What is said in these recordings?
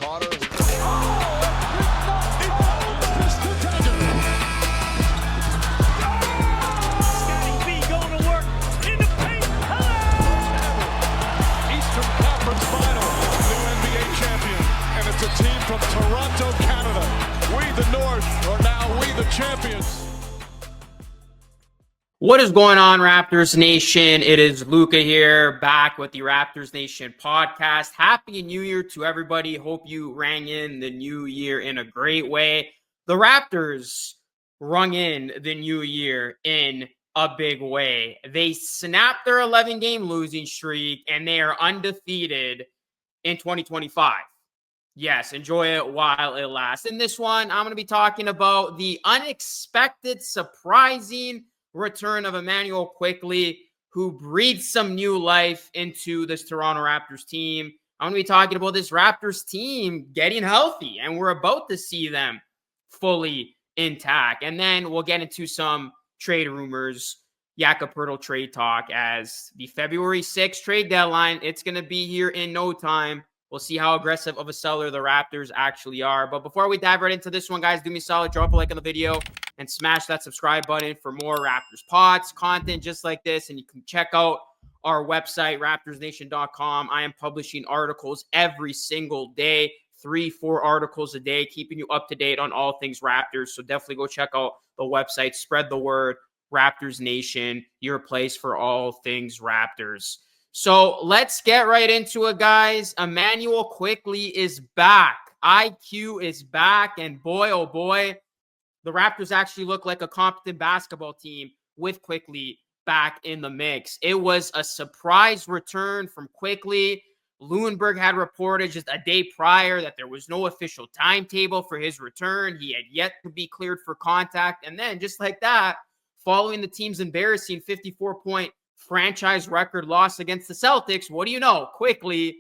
Potter. Scotty B going to work in the paint. Eastern Conference Final. New NBA champion. And it's a team from Toronto, Canada. We, the North, are now we, the champions. What is going on, Raptors Nation? It is Luca here, back with the Raptors Nation podcast. Happy New Year to everybody. Hope you rang in the new year in a great way. The Raptors rung in the new year in a big way. They snapped their 11-game losing streak, and they are undefeated in 2025. Yes, enjoy it while it lasts. In this one, I'm going to be talking about the unexpected, surprising return of Immanuel Quickley, who breathed some new life into this Toronto Raptors team. I'm going to be talking about this Raptors team getting healthy, and we're about to see them fully intact. And then we'll get into some trade rumors, Jakob Poeltl trade talk, as the February 6th trade deadline, it's going to be here in no time. We'll see how aggressive of a seller the Raptors actually are. But before we dive right into this one, guys, do me a solid, drop a like on the video and smash that subscribe button for more Raptors pods, content just like this. And you can check out our website, raptorsnation.com. I am publishing articles every single day, 3-4 articles a day, keeping you up to date on all things Raptors. So definitely go check out the website, spread the word, Raptors Nation, your place for all things Raptors. So let's get right into it, guys. Immanuel Quickley is back. IQ is back. And boy, oh boy, the Raptors actually look like a competent basketball team with Quickley back in the mix. It was a surprise return from Quickley. Lewinberg had reported just a day prior that there was no official timetable for his return. He had yet to be cleared for contact. And then just like that, following the team's embarrassing 54-point franchise record loss against the Celtics, what do you know? Quickley,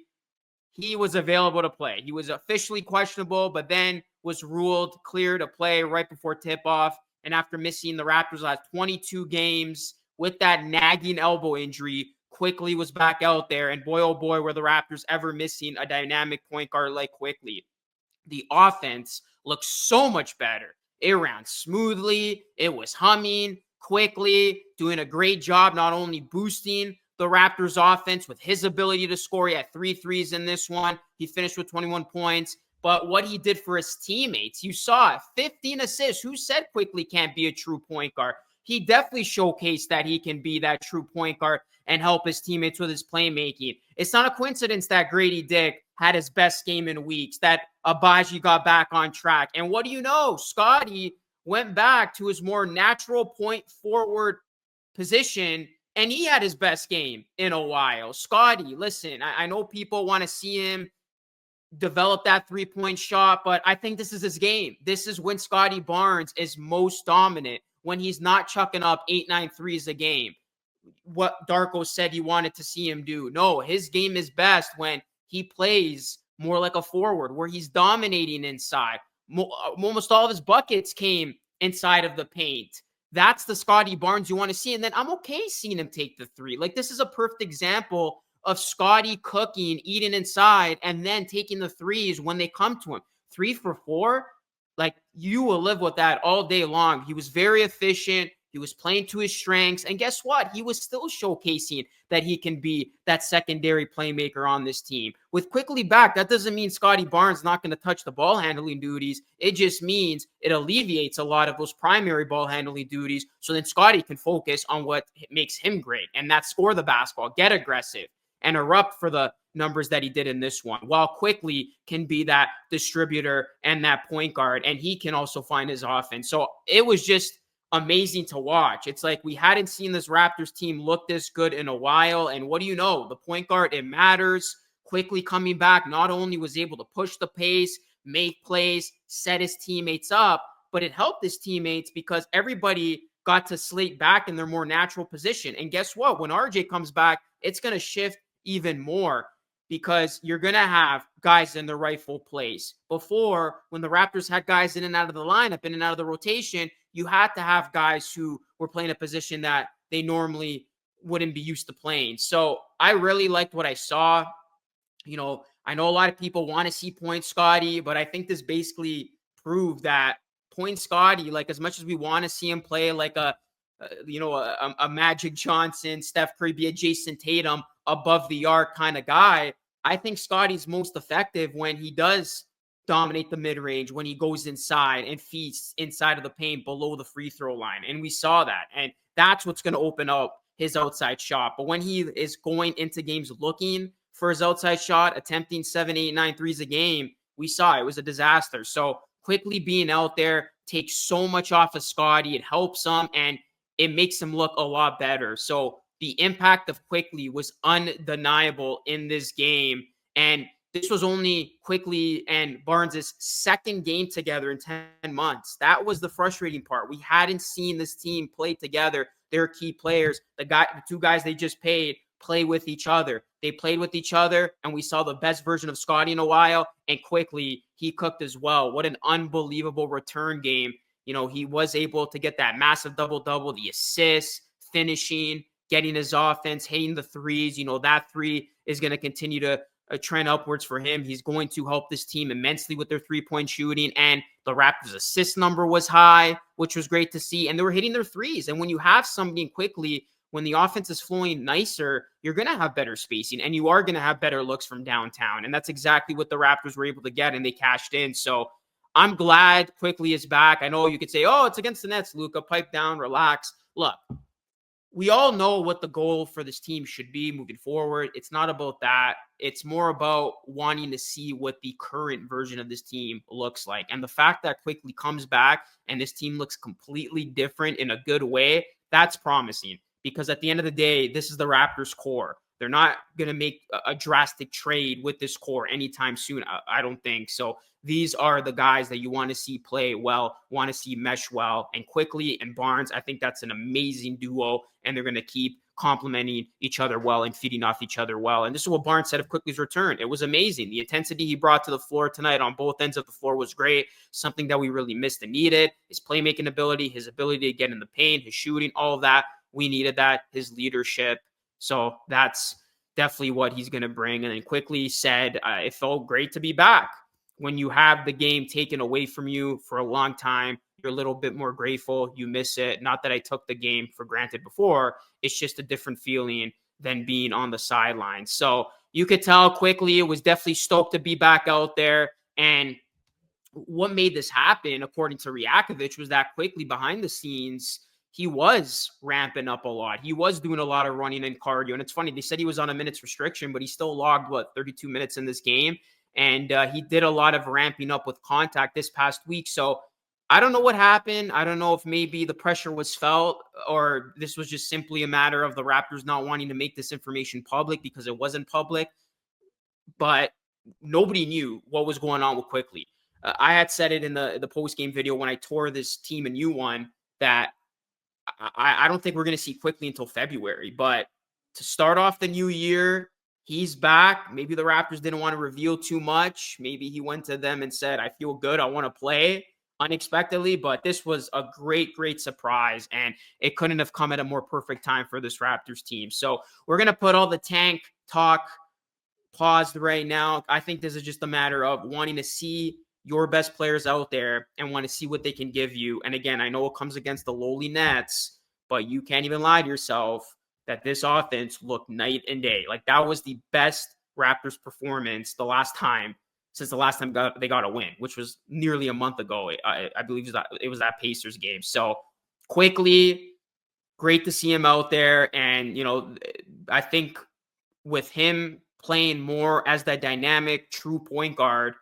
he was available to play. He was officially questionable, but then was ruled clear to play right before tip-off. And after missing the Raptors' last 22 games with that nagging elbow injury, Quickley was back out there. And boy, oh boy, were the Raptors ever missing a dynamic point guard like Quickley. The offense looked so much better. It ran smoothly. It was humming. Quickley doing a great job not only boosting the Raptors offense with his ability to score. He had 3 threes in this one. He finished with 21 points. But what he did for his teammates, you saw it, 15 assists. Who said Quickley can't be a true point guard? He definitely showcased that he can be that true point guard and help his teammates with his playmaking. It's not a coincidence that Grady Dick had his best game in weeks, that Abaji got back on track. And what do you know? Scotty went back to his more natural point forward position, and he had his best game in a while. Scotty, listen, I know people want to see him develop that three-point shot, but I think this is his game. This is when Scotty Barnes is most dominant, when he's not chucking up 8-9 threes a game. What Darko said he wanted to see him do. No, his game is best when he plays more like a forward, where he's dominating inside. Almost all of his buckets came inside of the paint. That's the Scotty Barnes you want to see. And then I'm okay seeing him take the three. Like, this is a perfect example of Scotty cooking, eating inside, and then taking the threes when they come to him. 3 for 4, like, you will live with that all day long. He was very efficient. He was playing to his strengths. And guess what? He was still showcasing that he can be that secondary playmaker on this team. With Quickley back, that doesn't mean Scotty Barnes not going to touch the ball handling duties. It just means it alleviates a lot of those primary ball handling duties. So then Scotty can focus on what makes him great. And that's score the basketball, get aggressive, and erupt for the numbers that he did in this one, while Quickley can be that distributor and that point guard. And he can also find his offense. So it was just amazing to watch. It's like we hadn't seen this Raptors team look this good in a while. And what do you know? The point guard, it matters. Quickley coming back not only was able to push the pace, make plays, set his teammates up, but it helped his teammates because everybody got to slate back in their more natural position. And guess what? When RJ comes back, it's going to shift even more because you're going to have guys in their rightful place. Before, when the Raptors had guys in and out of the lineup, in and out of the rotation, you had to have guys who were playing a position that they normally wouldn't be used to playing. So I really liked what I saw. You know, I know a lot of people want to see Point Scotty, but I think this basically proved that Point Scotty, like as much as we want to see him play like a Magic Johnson, Steph Curry, be a Jason Tatum above the arc kind of guy, I think Scotty's most effective when he does dominate the mid-range, when he goes inside and feasts inside of the paint below the free throw line. And we saw that. And that's what's going to open up his outside shot. But when he is going into games looking for his outside shot, attempting 7, 8, 9 threes a game, we saw it was a disaster. So Quickley being out there takes so much off of Scotty. It helps him and it makes him look a lot better. So the impact of Quickley was undeniable in this game. And this was only Quickley and Barnes' second game together in 10 months. That was the frustrating part. We hadn't seen this team play together. Their key players, the two guys they just paid, play with each other. They played with each other, and we saw the best version of Scotty in a while. And Quickley, he cooked as well. What an unbelievable return game. You know, he was able to get that massive double-double, the assists, finishing, getting his offense, hitting the threes. You know, that three is going to continue to trend upwards for him. He's going to help this team immensely with their three-point shooting. And the Raptors' assist number was high, which was great to see. And they were hitting their threes. And when you have somebody Quickley, when the offense is flowing nicer, you're going to have better spacing and you are going to have better looks from downtown. And that's exactly what the Raptors were able to get, and they cashed in. So I'm glad Quickley is back. I know you could say, oh, it's against the Nets, Luca. Pipe down, relax. Look, we all know what the goal for this team should be moving forward. It's not about that. It's more about wanting to see what the current version of this team looks like. And the fact that Quickley comes back and this team looks completely different in a good way, that's promising. Because at the end of the day, this is the Raptors core. They're not going to make a drastic trade with this core anytime soon, I don't think. So these are the guys that you want to see play well, want to see mesh well. And Quickley and Barnes, I think that's an amazing duo, and they're going to keep complementing each other well and feeding off each other well. And this is what Barnes said of Quickley's return. It was amazing. The intensity he brought to the floor tonight on both ends of the floor was great, something that we really missed and needed. His playmaking ability, his ability to get in the paint, his shooting, all of that. We needed that, his leadership. So that's definitely what he's going to bring. And then Quickley said, it felt great to be back. When you have the game taken away from you for a long time, you're a little bit more grateful. You miss it. Not that I took the game for granted before. It's just a different feeling than being on the sidelines. So you could tell Quickley was definitely stoked to be back out there. And what made this happen, according to Rajakovic, was that Quickley behind the scenes, he was ramping up a lot. He was doing a lot of running and cardio. And it's funny, they said he was on a minutes restriction, but he still logged, 32 minutes in this game. And he did a lot of ramping up with contact this past week. So I don't know what happened. I don't know if maybe the pressure was felt or this was just simply a matter of the Raptors not wanting to make this information public because it wasn't public. But nobody knew what was going on with Quickley. I had said it in the post-game video when I tore this team a new one that I don't think we're going to see Quickley until February. But to start off the new year, he's back. Maybe the Raptors didn't want to reveal too much. Maybe he went to them and said, I feel good. I want to play unexpectedly. But this was a great, great surprise. And it couldn't have come at a more perfect time for this Raptors team. So we're going to put all the tank talk paused right now. I think this is just a matter of wanting to see your best players out there and want to see what they can give you. And again, I know it comes against the lowly Nets, but you can't even lie to yourself that this offense looked night and day. Like that was the best Raptors performance since the last time they got a win, which was nearly a month ago. I believe it was that Pacers game. So Quickley, great to see him out there. And, you know, I think with him playing more as that dynamic true point guard,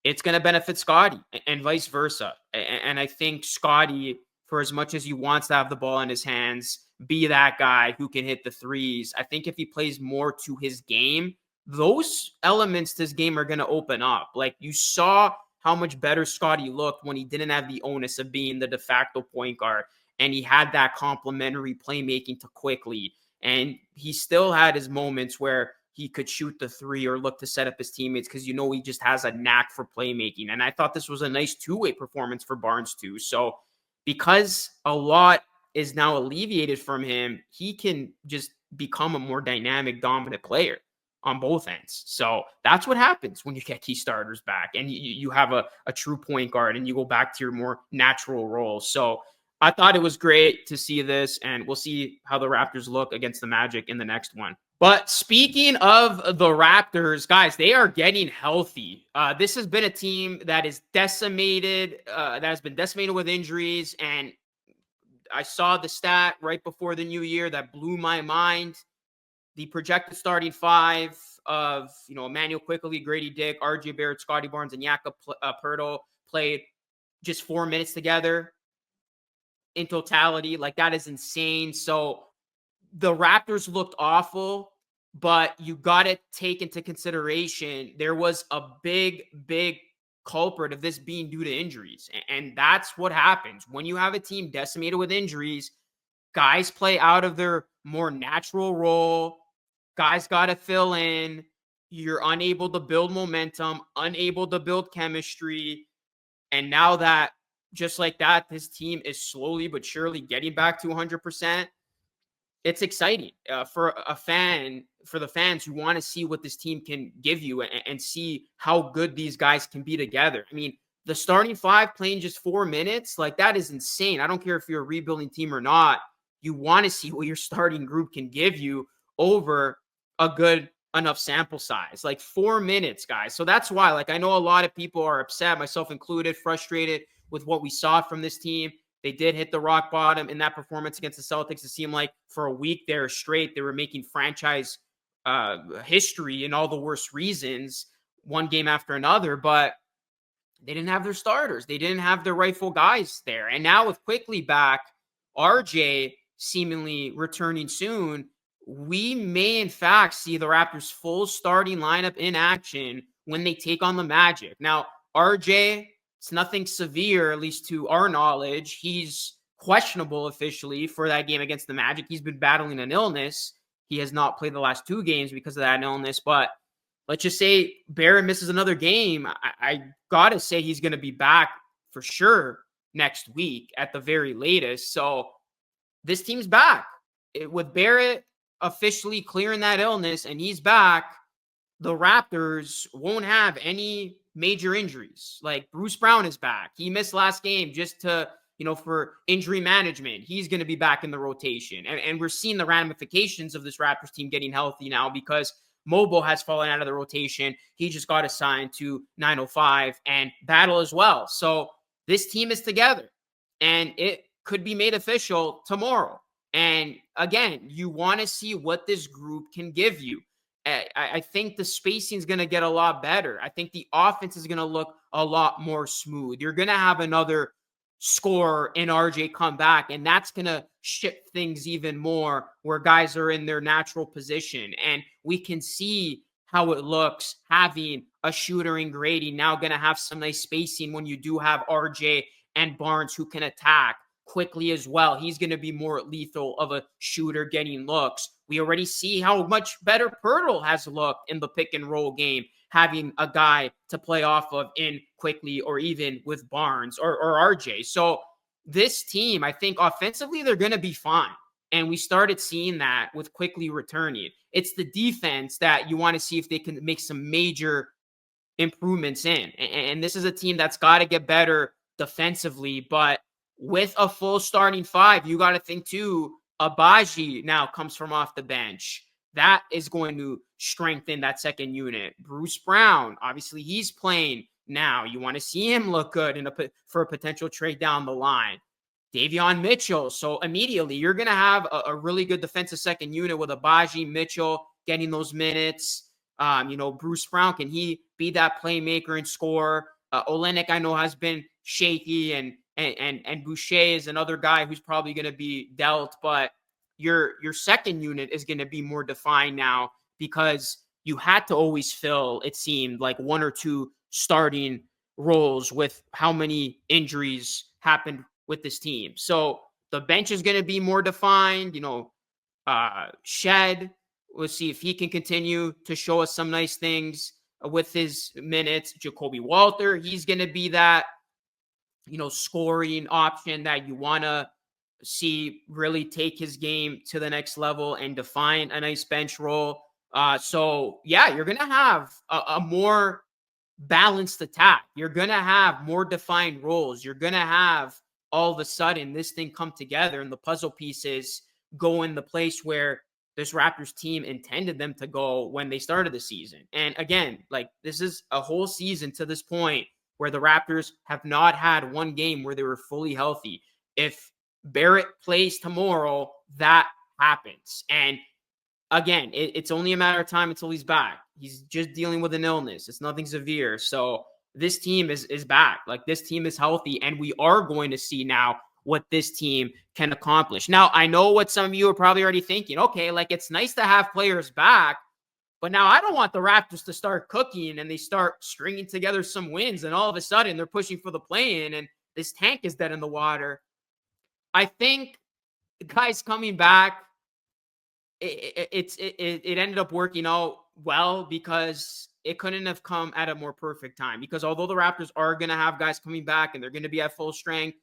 it's going to benefit Scotty and vice versa. And I think Scotty, for as much as he wants to have the ball in his hands, be that guy who can hit the threes, I think if he plays more to his game, those elements to his game are going to open up. Like you saw how much better Scotty looked when he didn't have the onus of being the de facto point guard. And he had that complementary playmaking to Quickley. And he still had his moments where he could shoot the three or look to set up his teammates because, you know, he just has a knack for playmaking. And I thought this was a nice two-way performance for Barnes too. So because a lot is now alleviated from him, he can just become a more dynamic, dominant player. on both ends. So that's what happens when you get key starters back and you have a true point guard and you go back to your more natural role. So I thought it was great to see this, and we'll see how the Raptors look against the Magic in the next one. But speaking of the Raptors, guys, they are getting healthy. This has been a team that is decimated, that has been decimated with injuries. And I saw the stat right before the new year that blew my mind. The projected starting five of, Immanuel Quickley, Grady Dick, RJ Barrett, Scotty Barnes, and Jakob Poeltl played just 4 minutes together in totality. Like, that is insane. So the Raptors looked awful, but you got to take into consideration there was a big culprit of this being due to injuries. And that's what happens when you have a team decimated with injuries. Guys play out of their more natural role. Guys got to fill in. You're unable to build momentum, unable to build chemistry. And now that, just like that, this team is slowly but surely getting back to 100%. It's exciting for the fans who want to see what this team can give you and see how good these guys can be together. I mean, the starting five playing just 4 minutes, like, that is insane. I don't care if you're a rebuilding team or not. You want to see what your starting group can give you over a good enough sample size, like 4 minutes, guys. So that's why, like, I know a lot of people are upset, myself included, frustrated with what we saw from this team. They did hit the rock bottom in that performance against the Celtics. It seemed like for a week there straight, they were making franchise history in all the worst reasons, one game after another, but they didn't have their starters. They didn't have their rightful guys there. And now with Quickley back, RJ seemingly returning soon, we may in fact see the Raptors' full starting lineup in action when they take on the Magic. Now, RJ, it's nothing severe, at least to our knowledge. He's questionable officially for that game against the Magic. He's been battling an illness. He has not played the last 2 games because of that illness. But let's just say Barrett misses another game. I got to say he's going to be back for sure next week at the very latest. So this team's back. With Barrett officially clearing that illness and he's back, the Raptors won't have any major injuries. Like, Bruce Brown is back. He missed last game just to, for injury management. He's going to be back in the rotation. And we're seeing the ramifications of this Raptors team getting healthy now because Mobile has fallen out of the rotation. He just got assigned to 905 and Battle as well. So this team is together and it could be made official tomorrow. And again, you want to see what this group can give you. I think the spacing is going to get a lot better. I think the offense is going to look a lot more smooth. You're going to have another scorer in RJ come back, and that's going to shift things even more where guys are in their natural position. And we can see how it looks having a shooter in Grady now going to have some nice spacing when you do have RJ and Barnes who can attack quickly as well. He's going to be more lethal of a shooter getting looks. We already see how much better Poeltl has looked in the pick and roll game, having a guy to play off of in Quickley or even with Barnes or RJ. So this team, I think offensively, they're going to be fine. And we started seeing that with Quickley returning. It's the defense that you want to see if they can make some major improvements in. And this is a team that's got to get better defensively, but with a full starting five, you got to think too, Abaji now comes from off the bench. That is going to strengthen that second unit. Bruce Brown, obviously he's playing now. You want to see him look good for a potential trade down the line. Davion Mitchell. So immediately you're going to have a really good defensive second unit with Abaji, Mitchell getting those minutes. Bruce Brown, can he be that playmaker and scorer? Olenek, I know, has been shaky, and Boucher is another guy who's probably going to be dealt, but your second unit is going to be more defined now because you had to always fill, it seemed, like 1 or 2 starting roles with how many injuries happened with this team. So the bench is going to be more defined. Shed, we'll see if he can continue to show us some nice things with his minutes. Jakob Poeltl, he's going to be that scoring option that you want to see really take his game to the next level and define a nice bench role. So yeah, you're going to have a more balanced attack. You're going to have more defined roles. You're going to have all of a sudden this thing come together and the puzzle pieces go in the place where this Raptors team intended them to go when they started the season. And again, like, this is a whole season to this point where the Raptors have not had one game where they were fully healthy. If Barrett plays tomorrow, that happens. And again, it's only a matter of time until he's back. He's just dealing with an illness. It's nothing severe. So this team is back. Like, this team is healthy, and we are going to see now what this team can accomplish. Now, I know what some of you are probably already thinking. Okay, like, it's nice to have players back, but now I don't want the Raptors to start cooking and they start stringing together some wins, and all of a sudden they're pushing for the play-in and this tank is dead in the water. I think the guys coming back, it ended up working out well because it couldn't have come at a more perfect time. Because although the Raptors are going to have guys coming back and they're going to be at full strength,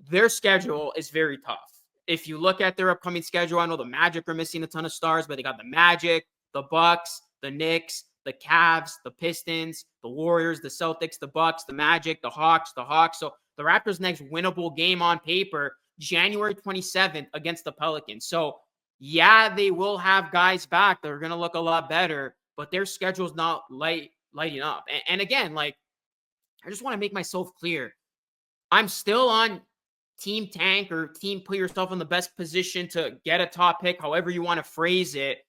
their schedule is very tough. If you look at their upcoming schedule, I know the Magic are missing a ton of stars, but they got the Magic, the Bucks, the Knicks, the Cavs, the Pistons, the Warriors, the Celtics, the Bucks, the Magic, the Hawks. So the Raptors' next winnable game on paper, January 27th against the Pelicans. So yeah, they will have guys back that are going to look a lot better, but their schedule's not lighting up. And again, like, I just want to make myself clear. I'm still on team tank or team put yourself in the best position to get a top pick, however you want to phrase it.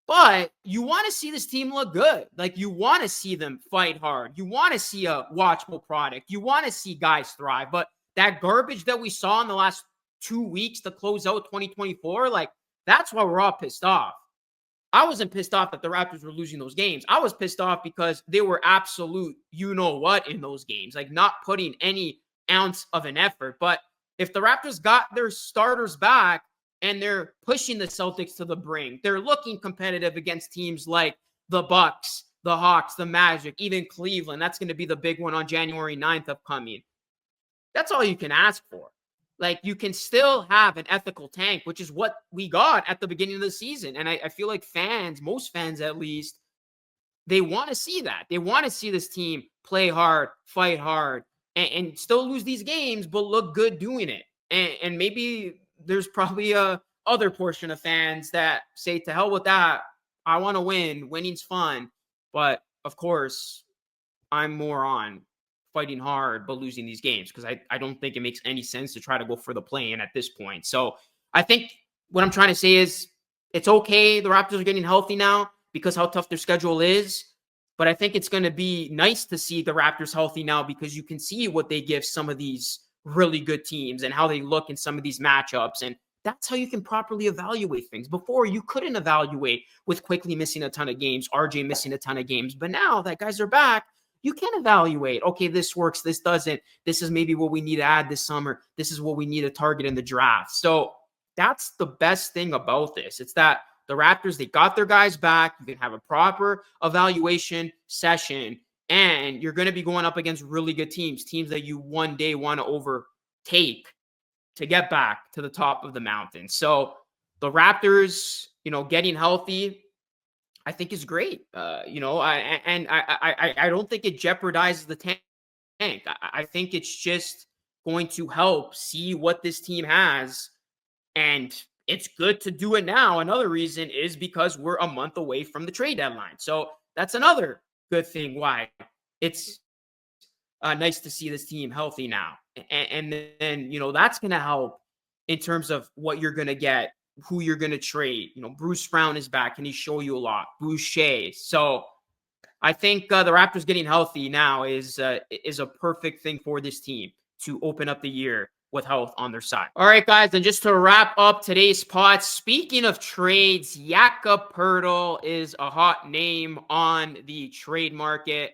But you want to see this team look good. Like, you want to see them fight hard. You want to see a watchable product. You want to see guys thrive. But that garbage that we saw in the last 2 weeks to close out 2024, like, that's why we're all pissed off. I wasn't pissed off that the Raptors were losing those games. I was pissed off because they were absolute you-know-what in those games, like, not putting any ounce of an effort. But if the Raptors got their starters back and they're pushing the Celtics to the brink, they're looking competitive against teams like the Bucks, the Hawks, the Magic, even Cleveland. That's going to be the big one on January 9th upcoming. That's all you can ask for. Like, you can still have an ethical tank, which is what we got at the beginning of the season. And I feel like fans, most fans at least, they want to see that. They want to see this team play hard, fight hard, and still lose these games, but look good doing it. And maybe there's probably a other portion of fans that say, to hell with that. I want to win. Winning's fun. But of course, I'm more on fighting hard but losing these games, because I don't think it makes any sense to try to go for the play-in at this point. So I think what I'm trying to say is, it's okay the Raptors are getting healthy now because how tough their schedule is, but I think it's going to be nice to see the Raptors healthy now because you can see what they give some of these really good teams and how they look in some of these matchups, and that's how you can properly evaluate things. Before, you couldn't evaluate with Quickley missing a ton of games, RJ missing a ton of games, but now that guys are back, you can evaluate, okay, this works, this doesn't. This is maybe what we need to add this summer. This is what we need to target in the draft. So that's the best thing about this. It's that the Raptors, they got their guys back. You can have a proper evaluation session, and you're going to be going up against really good teams that you one day want to overtake to get back to the top of the mountain. So the Raptors, getting healthy, I think is great. I don't think it jeopardizes the tank. I think it's just going to help see what this team has, and it's good to do it now. Another reason is because we're a month away from the trade deadline. So that's another good thing why it's nice to see this team healthy now. And then, that's going to help in terms of what you're going to get, who you're going to trade. Bruce Brown is back and he show you a lot. Boucher. So I think the Raptors getting healthy now is a perfect thing for this team to open up the year with health on their side. All right, guys, and just to wrap up today's pod, speaking of trades, Jakob Poeltl is a hot name on the trade market.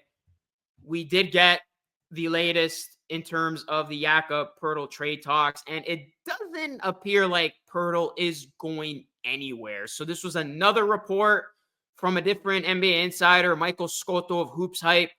We did get the latest in terms of the Jakob Poeltl trade talks, and it doesn't appear like Poeltl is going anywhere. So this was another report from a different NBA insider, Michael Scotto of Hoops Hype,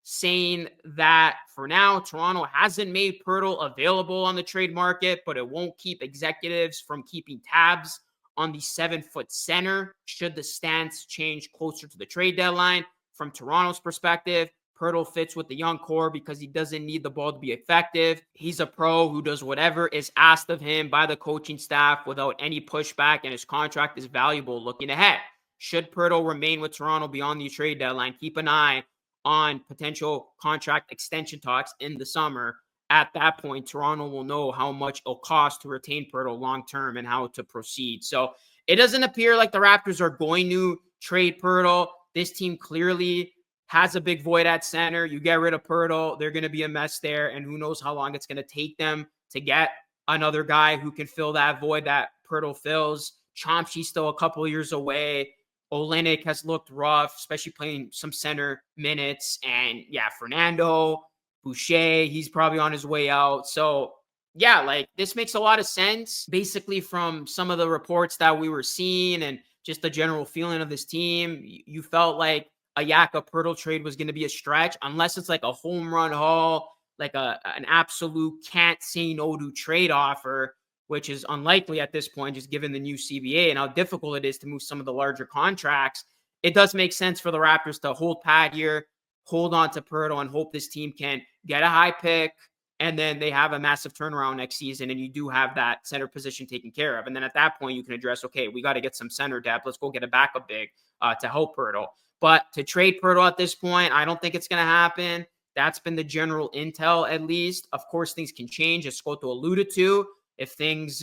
saying that for now, Toronto hasn't made Poeltl available on the trade market, but it won't keep executives from keeping tabs on the 7-foot center should the stance change closer to the trade deadline. From Toronto's perspective, Poeltl fits with the young core because he doesn't need the ball to be effective. He's a pro who does whatever is asked of him by the coaching staff without any pushback, and his contract is valuable looking ahead. Should Poeltl remain with Toronto beyond the trade deadline, keep an eye on potential contract extension talks in the summer. At that point, Toronto will know how much it'll cost to retain Poeltl long-term and how to proceed. So it doesn't appear like the Raptors are going to trade Poeltl. This team clearly has a big void at center. You get rid of Poeltl, they're going to be a mess there, and who knows how long it's going to take them to get another guy who can fill that void that Poeltl fills. Chomsky's still a couple of years away. Olynyk has looked rough, especially playing some center minutes. And yeah, Fernando, Boucher, he's probably on his way out. So yeah, like this makes a lot of sense. Basically, from some of the reports that we were seeing and just the general feeling of this team, you felt like a Jakob Poeltl trade was going to be a stretch, unless it's like a home run haul, like an absolute can't say no to trade offer, which is unlikely at this point, just given the new CBA and how difficult it is to move some of the larger contracts. It does make sense for the Raptors to hold pat here, hold on to Poeltl, and hope this team can get a high pick, and then they have a massive turnaround next season, and you do have that center position taken care of. And then at that point, you can address, okay, we got to get some center depth. Let's go get a backup big to help Poeltl. But to trade Poeltl at this point, I don't think it's going to happen. That's been the general intel, at least. Of course, things can change, as Scotto alluded to. If things,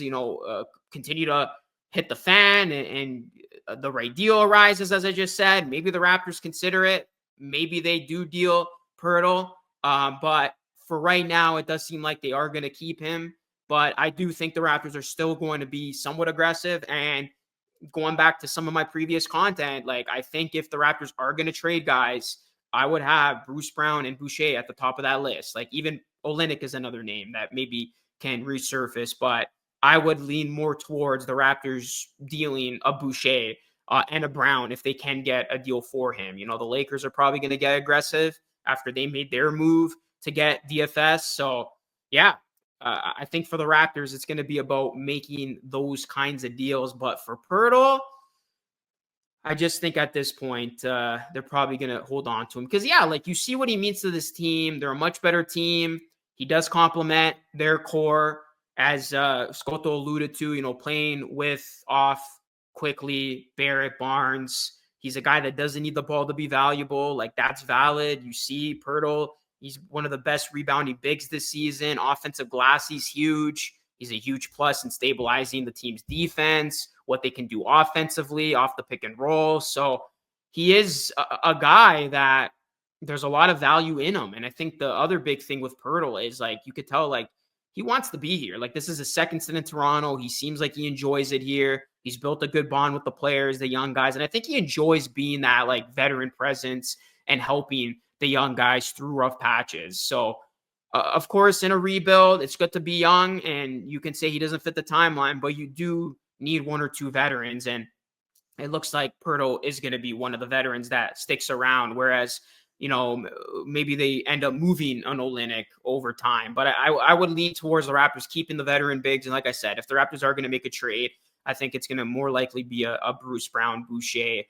continue to hit the fan and the right deal arises, as I just said, maybe the Raptors consider it. Maybe they do deal Poeltl. But for right now, it does seem like they are going to keep him. But I do think the Raptors are still going to be somewhat aggressive. And going back to some of my previous content, like I think if the Raptors are going to trade guys, I would have Bruce Brown and Boucher at the top of that list. Like even Olynyk is another name that maybe can resurface, but I would lean more towards the Raptors dealing a Boucher and a Brown if they can get a deal for him. The Lakers are probably going to get aggressive after they made their move to get DFS. So yeah, I think for the Raptors, it's going to be about making those kinds of deals. But for Poeltl, I just think at this point, they're probably going to hold on to him. Because, yeah, like you see what he means to this team. They're a much better team. He does complement their core, as Scotto alluded to, playing off Quickley, Barrett, Barnes. He's a guy that doesn't need the ball to be valuable. Like, that's valid. You see Poeltl, he's one of the best rebounding bigs this season. Offensive glass, he's huge. He's a huge plus in stabilizing the team's defense, what they can do offensively off the pick and roll. So he is a guy that there's a lot of value in him. And I think the other big thing with Poeltl is, like, you could tell, like, he wants to be here. Like, this is his second stint in Toronto. He seems like he enjoys it here. He's built a good bond with the players, the young guys. And I think he enjoys being that, like, veteran presence and helping the young guys through rough patches. So, of course, in a rebuild, it's good to be young, and you can say he doesn't fit the timeline, but you do need one or two veterans. And it looks like Poeltl is going to be one of the veterans that sticks around, whereas, maybe they end up moving an Olynyk over time. But I would lean towards the Raptors keeping the veteran bigs. And like I said, if the Raptors are going to make a trade, I think it's going to more likely be a Bruce Brown, Boucher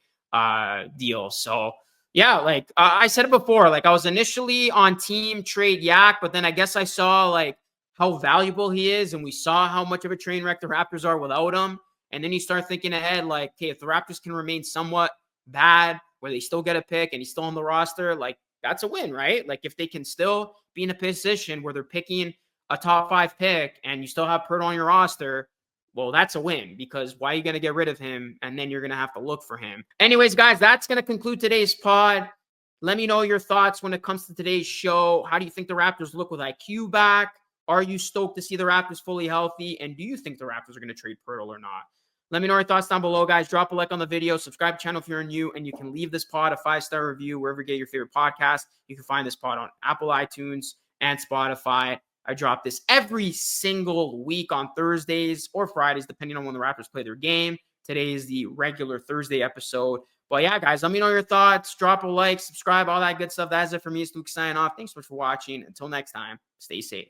deal. So, yeah, like I said it before, like I was initially on team trade Yak, but then I guess I saw like how valuable he is, and we saw how much of a train wreck the Raptors are without him. And then you start thinking ahead, like, okay, if the Raptors can remain somewhat bad, where they still get a pick and he's still on the roster, like that's a win, right? Like if they can still be in a position where they're picking a top 5 pick and you still have Poeltl on your roster, well, that's a win, because why are you going to get rid of him? And then you're going to have to look for him. Anyways, guys, that's going to conclude today's pod. Let me know your thoughts when it comes to today's show. How do you think the Raptors look with IQ back? Are you stoked to see the Raptors fully healthy? And do you think the Raptors are going to trade Poeltl or not? Let me know your thoughts down below, guys. Drop a like on the video. Subscribe to the channel if you're new. And you can leave this pod a 5-star review wherever you get your favorite podcast. You can find this pod on Apple iTunes and Spotify. I drop this every single week on Thursdays or Fridays, depending on when the Raptors play their game. Today is the regular Thursday episode. But yeah, guys, let me know your thoughts. Drop a like, subscribe, all that good stuff. That's it for me. It's Luke signing off. Thanks so much for watching. Until next time, stay safe.